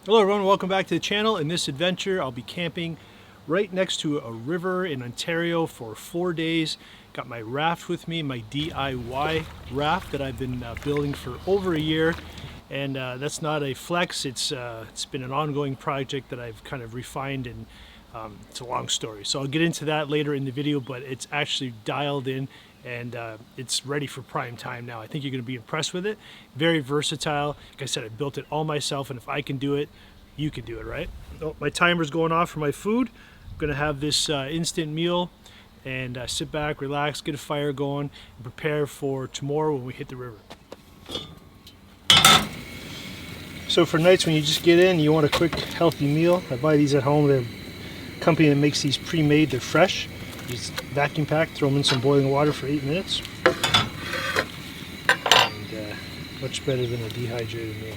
Hello everyone, welcome back to the channel. In this adventure I'll be camping right next to a river in Ontario for 4 days. Got my raft with me, my DIY raft that I've been building for over a year, and that's not a flex. It's been an ongoing project that I've kind of refined, and it's a long story, so I'll get into that later in the video, but it's actually dialed in and it's ready for prime time now. I think you're going to be impressed with it. Very versatile. Like I said, I built it all myself, and if I can do it, you can do it, right? Oh, my timer's going off for my food. I'm going to have this instant meal and sit back, relax, get a fire going, and prepare for tomorrow when we hit the river. So for nights when you just get in, you want a quick, healthy meal. I buy these at home. They're a company that makes these pre-made. They're fresh. Just vacuum pack, throw them in some boiling water for 8 minutes. And much better than a dehydrated meal.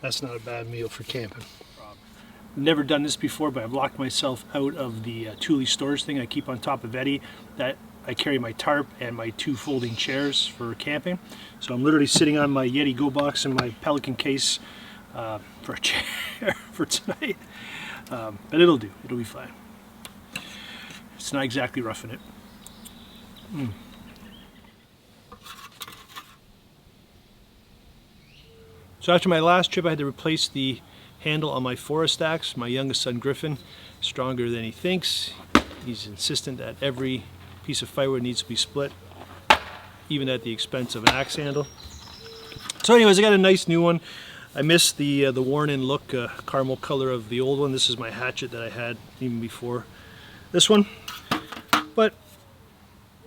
That's not a bad meal for camping. Never done this before, but I've locked myself out of the Thule storage thing I keep on top of Eddie. That I carry my tarp and my 2 folding chairs for camping. So I'm literally sitting on my Yeti Go box and my Pelican case for a chair for tonight. But it'll do. It'll be fine. It's not exactly roughing it. So after my last trip, I had to replace the handle on my forest axe. My youngest son Griffin, stronger than he thinks. He's insistent that every piece of firewood needs to be split, even at the expense of an axe handle. So anyways, I got a nice new one. I missed the worn-in look, caramel color of the old one. This is my hatchet that I had even before this one. But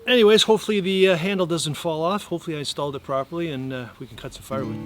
anyways, hopefully the handle doesn't fall off. Hopefully I installed it properly, and we can cut some firewood.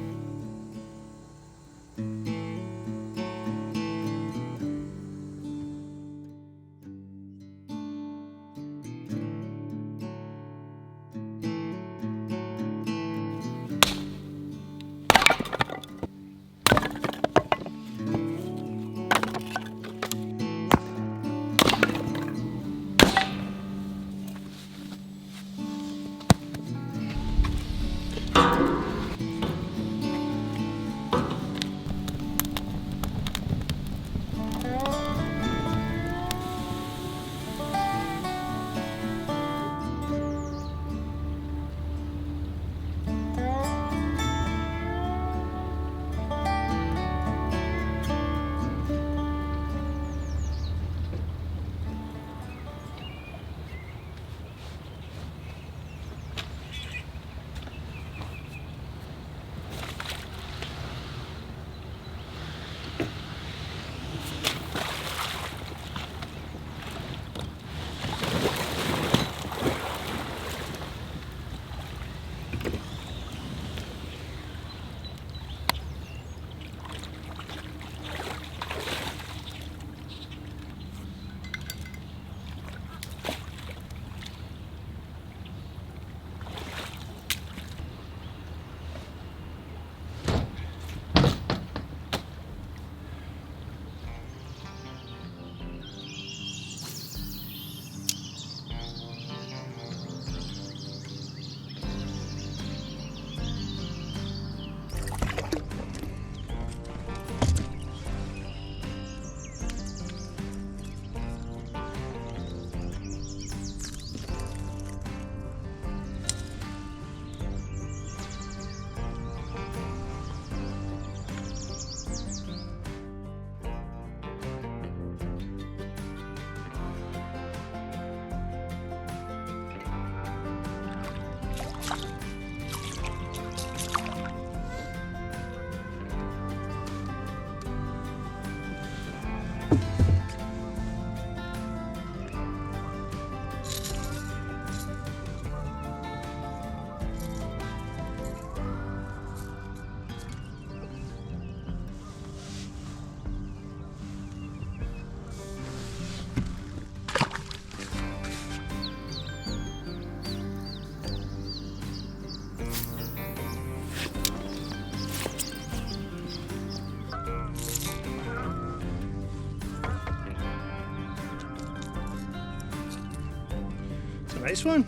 Nice one.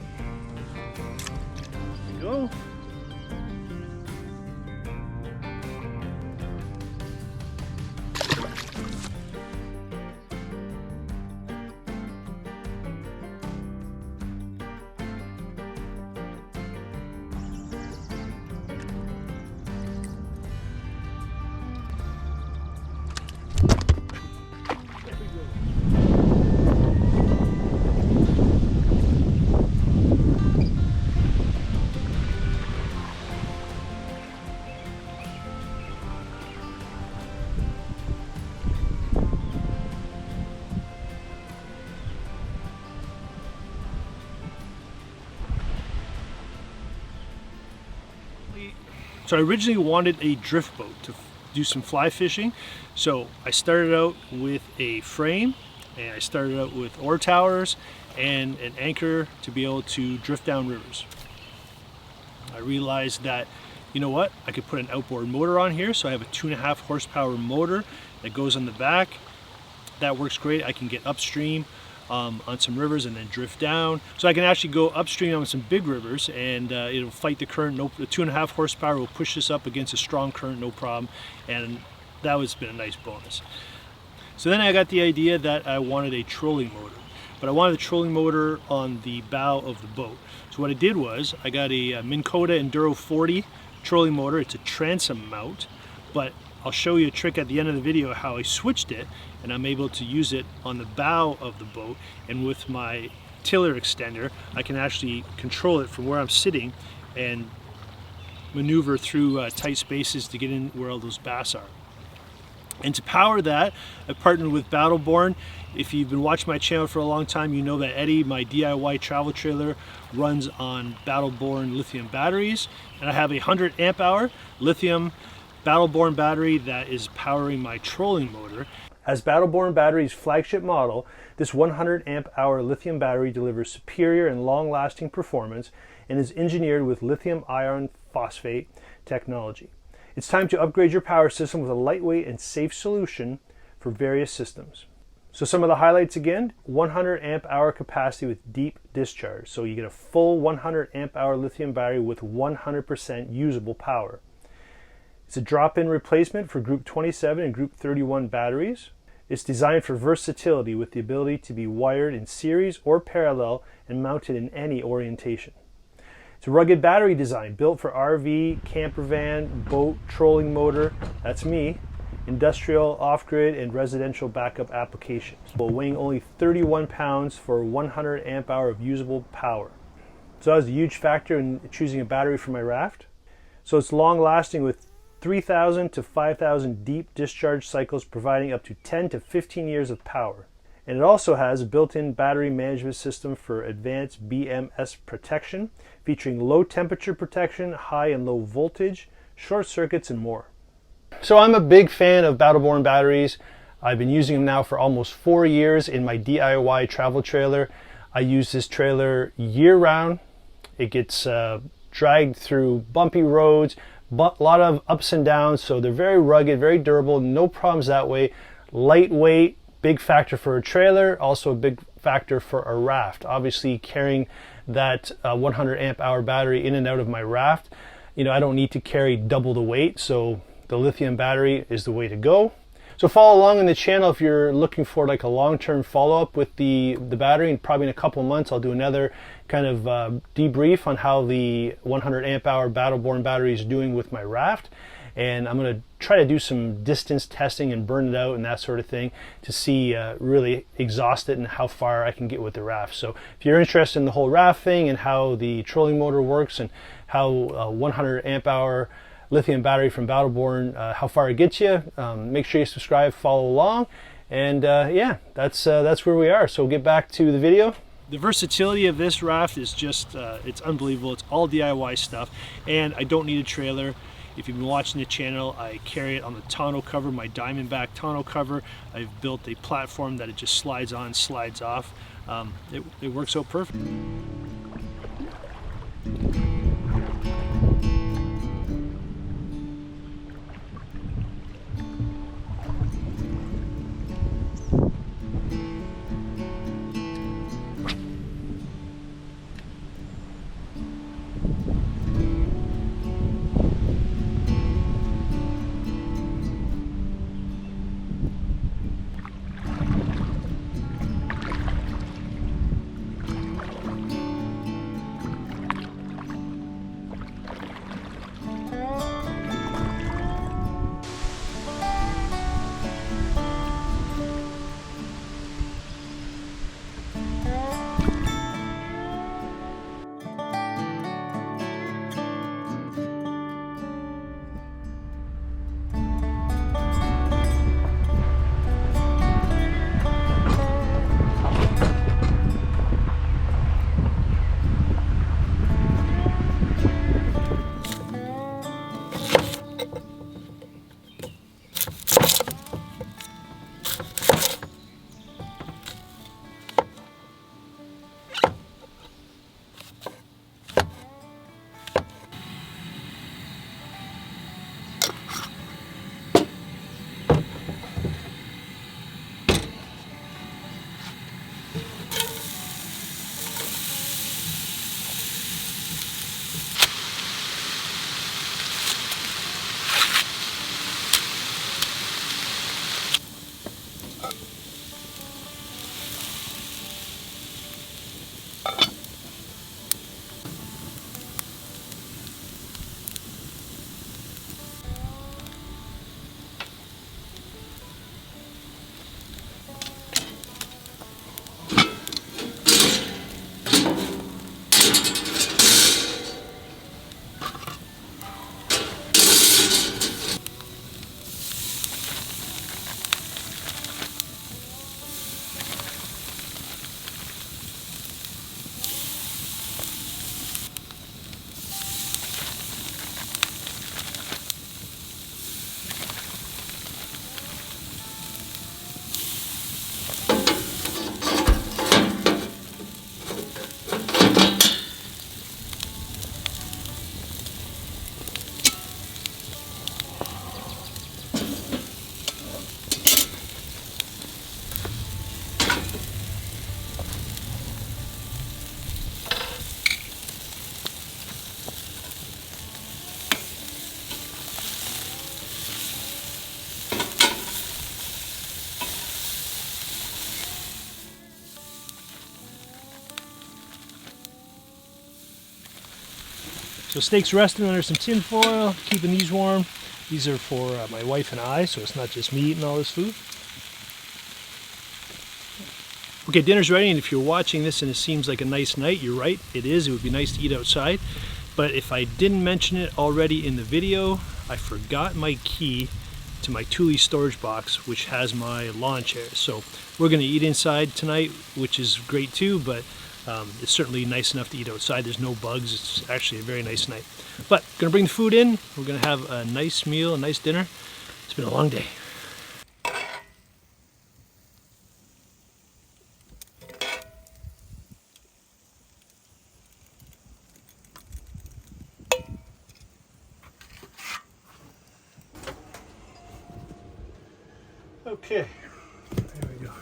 There you go. So I originally wanted a drift boat to do some fly fishing. So I started out with a frame, and I started out with oar towers and an anchor to be able to drift down rivers. I realized that, you know what, I could put an outboard motor on here. So I have a 2.5 horsepower motor that goes on the back. That works great. I can get upstream on some rivers and then drift down. So I can actually go upstream on some big rivers, and it'll fight the current. The 2.5 horsepower will push this up against a strong current, no problem. And that has been a nice bonus. So then I got the idea that I wanted a trolling motor, but I wanted the trolling motor on the bow of the boat. So what I did was I got a Minn Kota Enduro 40 trolling motor. It's a transom mount, but I'll show you a trick at the end of the video how I switched it, and I'm able to use it on the bow of the boat, and with my tiller extender I can actually control it from where I'm sitting and maneuver through tight spaces to get in where all those bass are. And to power that, I've partnered with BattleBorn. If you've been watching my channel for a long time, you know that Eddie, my DIY travel trailer, runs on BattleBorn lithium batteries, and I have a 100 amp hour lithium BattleBorn battery that is powering my trolling motor. As BattleBorn battery's flagship model, this 100 amp hour lithium battery delivers superior and long-lasting performance and is engineered with lithium iron phosphate technology. It's time to upgrade your power system with a lightweight and safe solution for various systems. So some of the highlights again: 100 amp hour capacity with deep discharge. So you get a full 100 amp hour lithium battery with 100% usable power. It's a drop-in replacement for Group 27 and Group 31 batteries. It's designed for versatility with the ability to be wired in series or parallel and mounted in any orientation. It's a rugged battery design built for RV, camper van, boat, trolling motor, that's me, industrial, off-grid, and residential backup applications. Weighing only 31 pounds for 100 amp hour of usable power. So that was a huge factor in choosing a battery for my Raft. So it's long-lasting with 3,000 to 5,000 deep discharge cycles, providing up to 10 to 15 years of power. And it also has a built-in battery management system for advanced BMS protection, featuring low temperature protection, high and low voltage, short circuits, and more. So I'm a big fan of BattleBorn batteries. I've been using them now for almost 4 years in my DIY travel trailer. I use this trailer year-round. It gets dragged through bumpy roads, but a lot of ups and downs, so they're very rugged, very durable, no problems that way. Lightweight, big factor for a trailer, also a big factor for a Raft. Obviously carrying that 100 amp hour battery in and out of my Raft, you know, I don't need to carry double the weight, so the lithium battery is the way to go. So follow along on the channel if you're looking for like a long-term follow-up with the battery, and probably in a couple of months I'll do another kind of debrief on how the 100 amp hour BattleBorn battery is doing with my Raft. And I'm going to try to do some distance testing and burn it out and that sort of thing to see really exhaust it and how far I can get with the Raft. So if you're interested in the whole Raft thing and how the trolling motor works and how 100 amp hour lithium battery from BattleBorn, how far it gets you, make sure you subscribe, follow along, and yeah, that's where we are. So we'll get back to the video. The versatility of this Raft is just, it's unbelievable. It's all DIY stuff, and I don't need a trailer. If you've been watching the channel, I carry it on the tonneau cover, my Diamondback tonneau cover. I've built a platform that it just slides on, slides off. It works out perfect. So steaks resting under some tin foil, keeping these warm. These are for my wife and I, so it's not just me eating all this food. Okay, dinner's ready, and if you're watching this and it seems like a nice night, you're right, it is. It would be nice to eat outside. But if I didn't mention it already in the video, I forgot my key to my Thule storage box, which has my lawn chairs. So we're gonna eat inside tonight, which is great too, but it's certainly nice enough to eat outside. There's no bugs. It's actually a very nice night. But gonna bring the food in. We're gonna have a nice meal, a nice dinner. It's been a long day. Okay, there we go.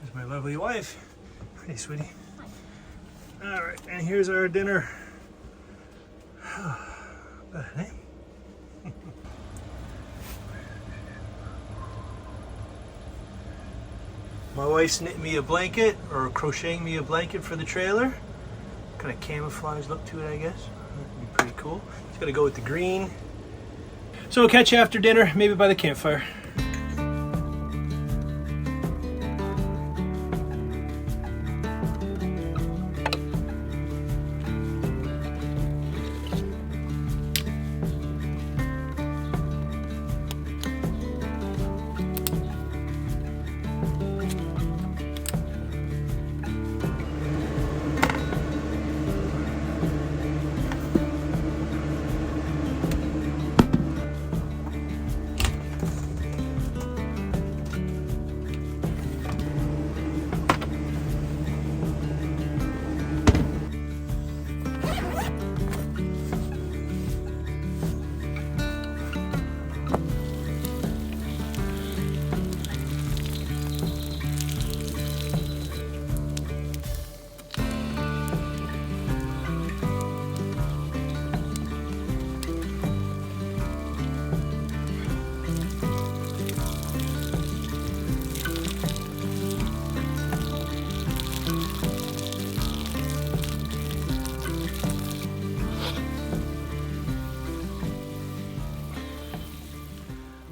There's my lovely wife. Hey, sweetie. All right, and here's our dinner. Bad, eh? My wife's knitting me a blanket, or crocheting me a blanket for the trailer. Kind of camouflage look to it, I guess. That'd be pretty cool. It's gonna go with the green. So we'll catch you after dinner, maybe by the campfire.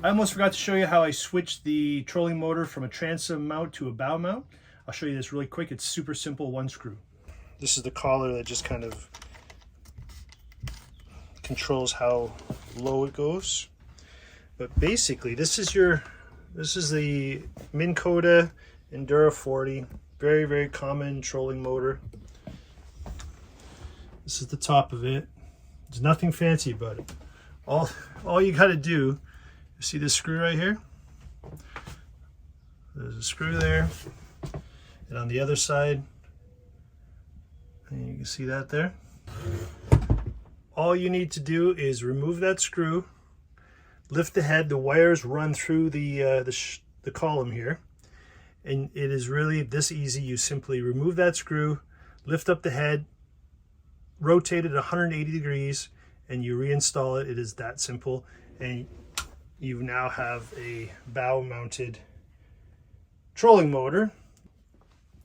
I almost forgot to show you how I switched the trolling motor from a transom mount to a bow mount. I'll show you this really quick. It's super simple, one screw. This is the collar that just kind of controls how low it goes. But basically, this is the Minn Kota Endura 40. Very, very common trolling motor. This is the top of it. There's nothing fancy about it. All you gotta do, see this screw right here? There's a screw there. And on the other side, and you can see that there. All you need to do is remove that screw, lift the head, the wires run through the column here. And it is really this easy. You simply remove that screw, lift up the head, rotate it 180 degrees, and you reinstall it. It is that simple. And you now have a bow mounted trolling motor,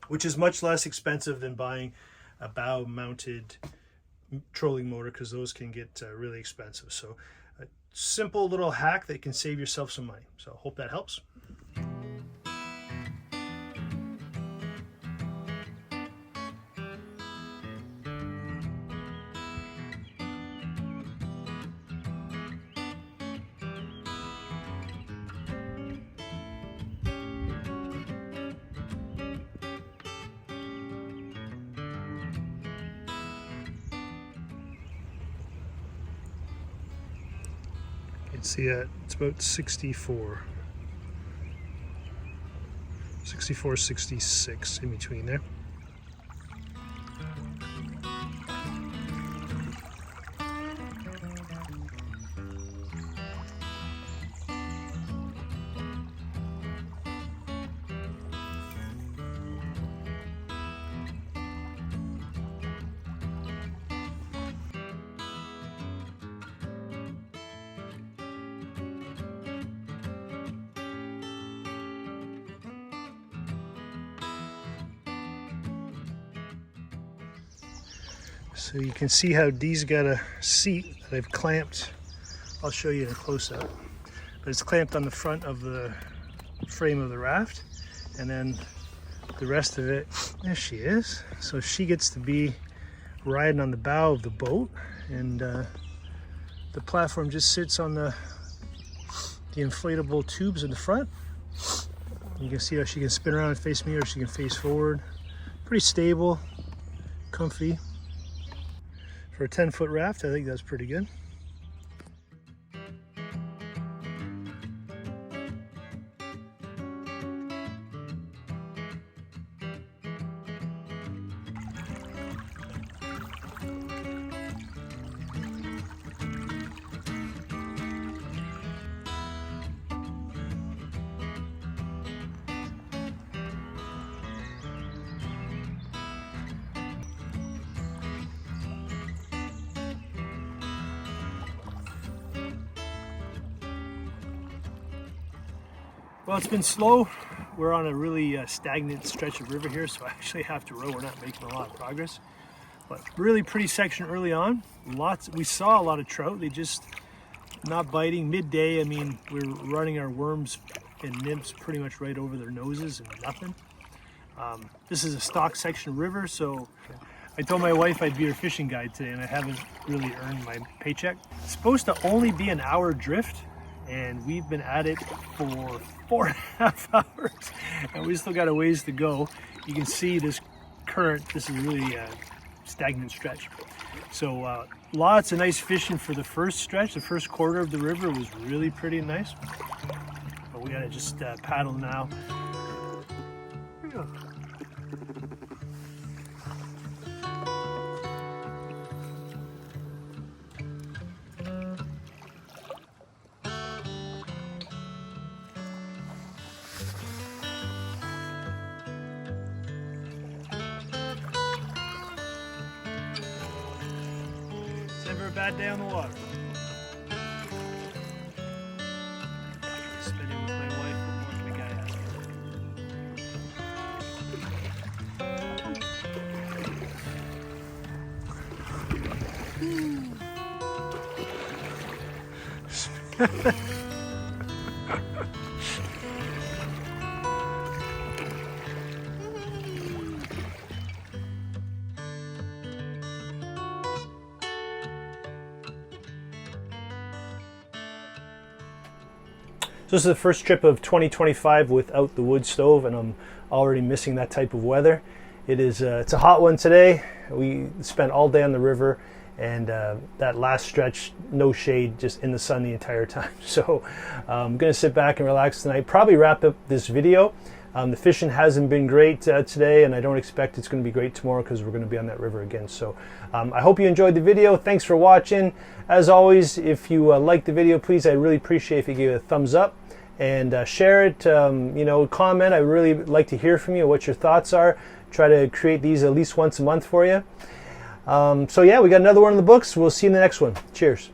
which is much less expensive than buying a bow mounted trolling motor, because those can get really expensive. So a simple little hack that can save yourself some money. So I hope that helps. You can see that it's about 64, 66 in between there. So you can see how Dee's got a seat that I've clamped. I'll show you in a close-up. But it's clamped on the front of the frame of the raft. And then the rest of it, there she is. So she gets to be riding on the bow of the boat. And the platform just sits on the inflatable tubes in the front. You can see how she can spin around and face me, or she can face forward. Pretty stable, comfy. For a 10-foot raft, I think that's pretty good. Well, it's been slow. We're on a really stagnant stretch of river here, so I actually have to row. We're not making a lot of progress, but really pretty section early on. We saw a lot of trout. They just not biting. Midday, I mean, we're running our worms and nymphs pretty much right over their noses and nothing. This is a stock section of river, so I told my wife I'd be her fishing guide today, and I haven't really earned my paycheck. It's supposed to only be an hour drift, and we've been at it for 4.5 hours, and we still got a ways to go. You can see this current. This is really a stagnant stretch. So lots of nice fishing for the first stretch. The first quarter of the river was really pretty nice, but we gotta just paddle now. Here we go. Never a bad day on the water. Spending with my wife, what more can a guy ask for? So this is the first trip of 2025 without the wood stove, and I'm already missing that type of weather. It's a hot one today. We spent all day on the river, and that last stretch, no shade, just in the sun the entire time. So I'm gonna sit back and relax tonight, probably wrap up this video. The fishing hasn't been great today, and I don't expect it's going to be great tomorrow because we're going to be on that river again. So I hope you enjoyed the video. Thanks for watching. As always, if you liked the video, please, I'd really appreciate if you give it a thumbs up and share it. You know, comment. I really like to hear from you, what your thoughts are. Try to create these at least once a month for you. So yeah, we got another one in the books. We'll see you in the next one. Cheers.